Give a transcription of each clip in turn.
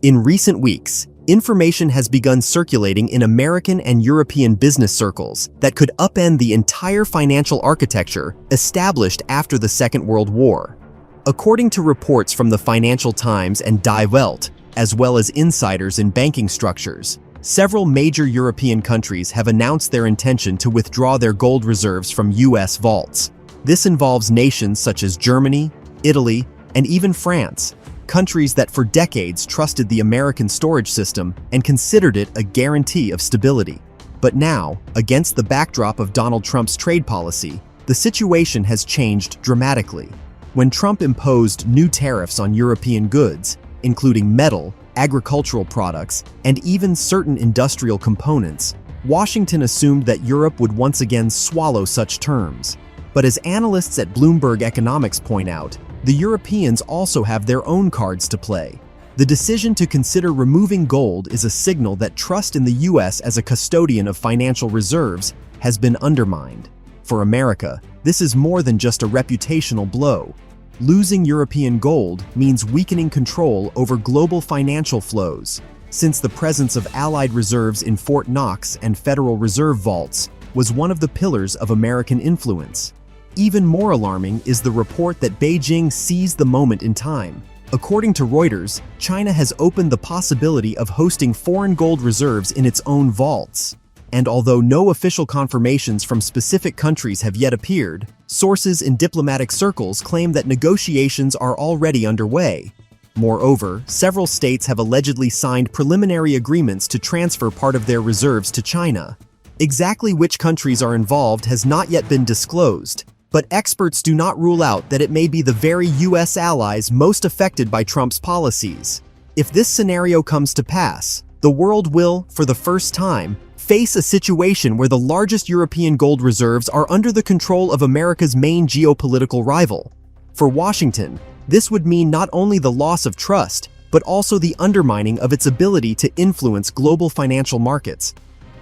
In recent weeks, information has begun circulating in American and European business circles that could upend the entire financial architecture established after the Second World War. According to reports from the Financial Times and Die Welt, as well as insiders in banking structures, several major European countries have announced their intention to withdraw their gold reserves from U.S. vaults. This involves nations such as Germany, Italy, and even France, countries that for decades trusted the American storage system and considered it a guarantee of stability. But now, against the backdrop of Donald Trump's trade policy, the situation has changed dramatically. When Trump imposed new tariffs on European goods, including metal, agricultural products, and even certain industrial components, Washington assumed that Europe would once again swallow such terms. But as analysts at Bloomberg Economics point out, the Europeans also have their own cards to play. The decision to consider removing gold is a signal that trust in the U.S. as a custodian of financial reserves has been undermined. For America, this is more than just a reputational blow. Losing European gold means weakening control over global financial flows, since the presence of Allied reserves in Fort Knox and Federal Reserve vaults was one of the pillars of American influence. Even more alarming is the report that Beijing seized the moment in time. According to Reuters, China has opened the possibility of hosting foreign gold reserves in its own vaults. And although no official confirmations from specific countries have yet appeared, sources in diplomatic circles claim that negotiations are already underway. Moreover, several states have allegedly signed preliminary agreements to transfer part of their reserves to China. Exactly which countries are involved has not yet been disclosed, but experts do not rule out that it may be the very U.S. allies most affected by Trump's policies. If this scenario comes to pass, the world will, for the first time, face a situation where the largest European gold reserves are under the control of America's main geopolitical rival. For Washington, this would mean not only the loss of trust, but also the undermining of its ability to influence global financial markets.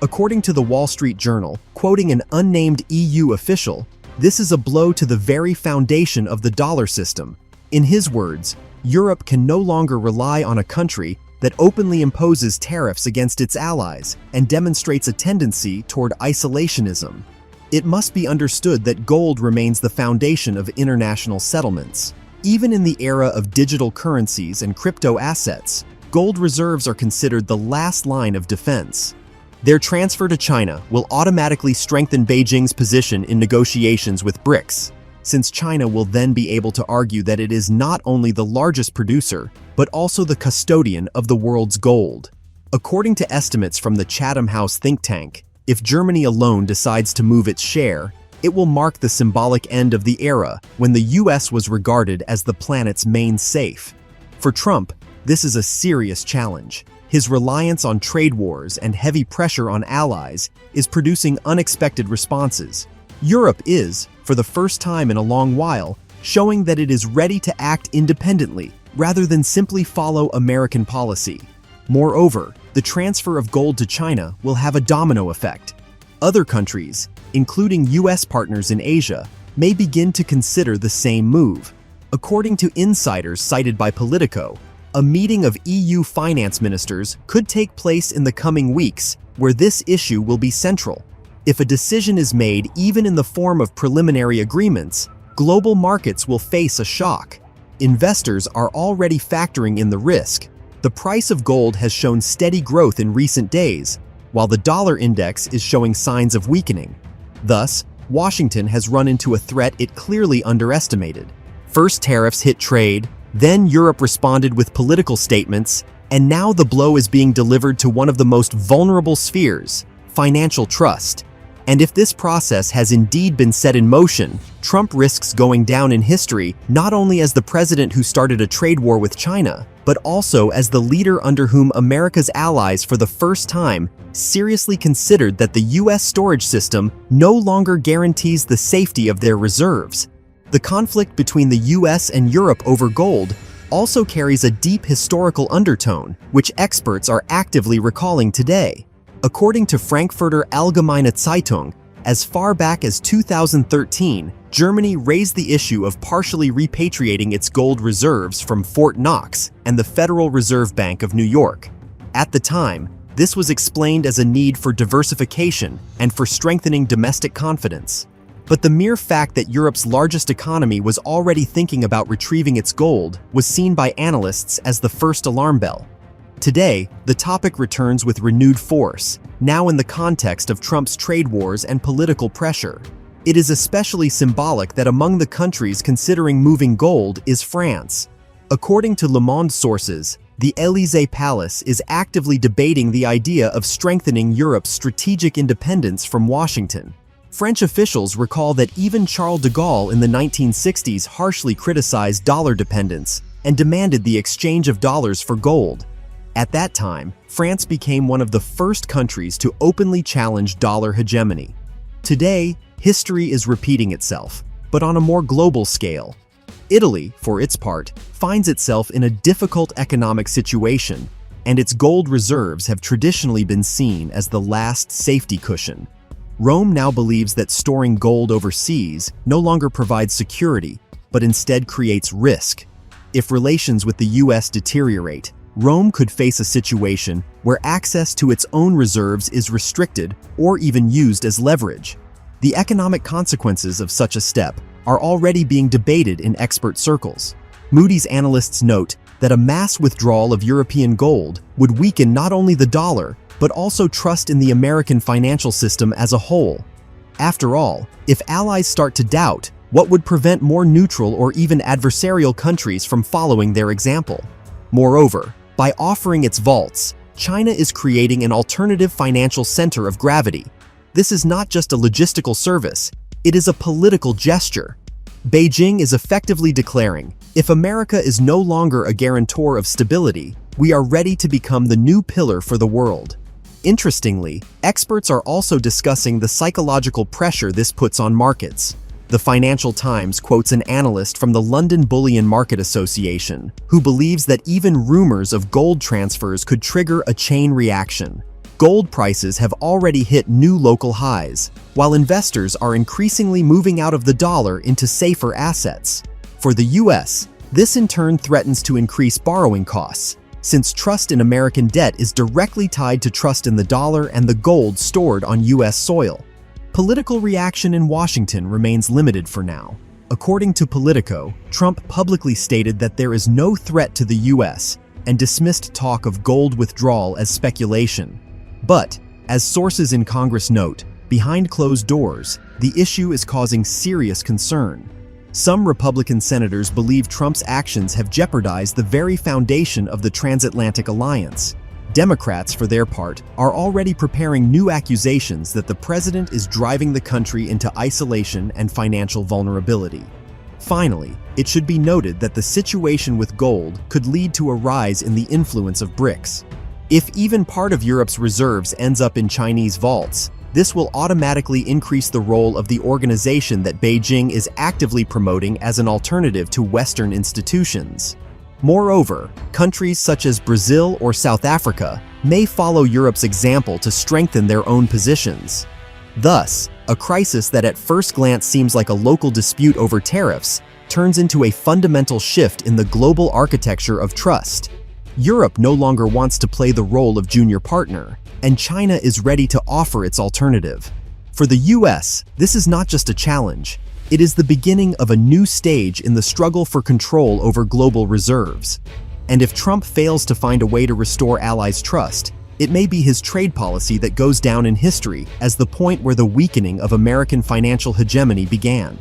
According to the Wall Street Journal, quoting an unnamed EU official, this is a blow to the very foundation of the dollar system. In his words, Europe can no longer rely on a country that openly imposes tariffs against its allies and demonstrates a tendency toward isolationism. It must be understood that gold remains the foundation of international settlements. Even in the era of digital currencies and crypto assets, gold reserves are considered the last line of defense. Their transfer to China will automatically strengthen Beijing's position in negotiations with BRICS, since China will then be able to argue that it is not only the largest producer, but also the custodian of the world's gold. According to estimates from the Chatham House think tank, if Germany alone decides to move its share, it will mark the symbolic end of the era when the US was regarded as the planet's main safe. For Trump, this is a serious challenge. His reliance on trade wars and heavy pressure on allies is producing unexpected responses. Europe is, for the first time in a long while, showing that it is ready to act independently rather than simply follow American policy. Moreover, the transfer of gold to China will have a domino effect. Other countries, including US partners in Asia, may begin to consider the same move. According to insiders cited by Politico, a meeting of EU finance ministers could take place in the coming weeks, where this issue will be central. If a decision is made even in the form of preliminary agreements, global markets will face a shock. Investors are already factoring in the risk. The price of gold has shown steady growth in recent days, while the dollar index is showing signs of weakening. Thus, Washington has run into a threat it clearly underestimated. First tariffs hit trade, then Europe responded with political statements, and now the blow is being delivered to one of the most vulnerable spheres, financial trust. And if this process has indeed been set in motion, Trump risks going down in history not only as the president who started a trade war with China, but also as the leader under whom America's allies for the first time seriously considered that the US storage system no longer guarantees the safety of their reserves. The conflict between the US and Europe over gold also carries a deep historical undertone, which experts are actively recalling today. According to Frankfurter Allgemeine Zeitung, as far back as 2013, Germany raised the issue of partially repatriating its gold reserves from Fort Knox and the Federal Reserve Bank of New York. At the time, this was explained as a need for diversification and for strengthening domestic confidence. But the mere fact that Europe's largest economy was already thinking about retrieving its gold was seen by analysts as the first alarm bell. Today, the topic returns with renewed force, now in the context of Trump's trade wars and political pressure. It is especially symbolic that among the countries considering moving gold is France. According to Le Monde sources, the Élysée Palace is actively debating the idea of strengthening Europe's strategic independence from Washington. French officials recall that even Charles de Gaulle in the 1960s harshly criticized dollar dependence and demanded the exchange of dollars for gold. At that time, France became one of the first countries to openly challenge dollar hegemony. Today, history is repeating itself, but on a more global scale. Italy, for its part, finds itself in a difficult economic situation, and its gold reserves have traditionally been seen as the last safety cushion. Rome now believes that storing gold overseas no longer provides security, but instead creates risk. If relations with the US deteriorate, Rome could face a situation where access to its own reserves is restricted or even used as leverage. The economic consequences of such a step are already being debated in expert circles. Moody's analysts note that a mass withdrawal of European gold would weaken not only the dollar, but also trust in the American financial system as a whole. After all, if allies start to doubt, what would prevent more neutral or even adversarial countries from following their example? Moreover, by offering its vaults, China is creating an alternative financial center of gravity. This is not just a logistical service, it is a political gesture. Beijing is effectively declaring, if America is no longer a guarantor of stability, we are ready to become the new pillar for the world. Interestingly, experts are also discussing the psychological pressure this puts on markets. The Financial Times quotes an analyst from the London Bullion Market Association, who believes that even rumors of gold transfers could trigger a chain reaction. Gold prices have already hit new local highs, while investors are increasingly moving out of the dollar into safer assets. For the US, this in turn threatens to increase borrowing costs, since trust in American debt is directly tied to trust in the dollar and the gold stored on US soil. Political reaction in Washington remains limited for now. According to Politico, Trump publicly stated that there is no threat to the US and dismissed talk of gold withdrawal as speculation. But, as sources in Congress note, behind closed doors, the issue is causing serious concern. Some Republican senators believe Trump's actions have jeopardized the very foundation of the transatlantic alliance. Democrats, for their part, are already preparing new accusations that the president is driving the country into isolation and financial vulnerability. Finally, it should be noted that the situation with gold could lead to a rise in the influence of BRICS. If even part of Europe's reserves ends up in Chinese vaults, this will automatically increase the role of the organization that Beijing is actively promoting as an alternative to Western institutions. Moreover, countries such as Brazil or South Africa may follow Europe's example to strengthen their own positions. Thus, a crisis that at first glance seems like a local dispute over tariffs turns into a fundamental shift in the global architecture of trust. Europe no longer wants to play the role of junior partner, and China is ready to offer its alternative. For the US, this is not just a challenge, it is the beginning of a new stage in the struggle for control over global reserves. And if Trump fails to find a way to restore allies' trust, it may be his trade policy that goes down in history as the point where the weakening of American financial hegemony began.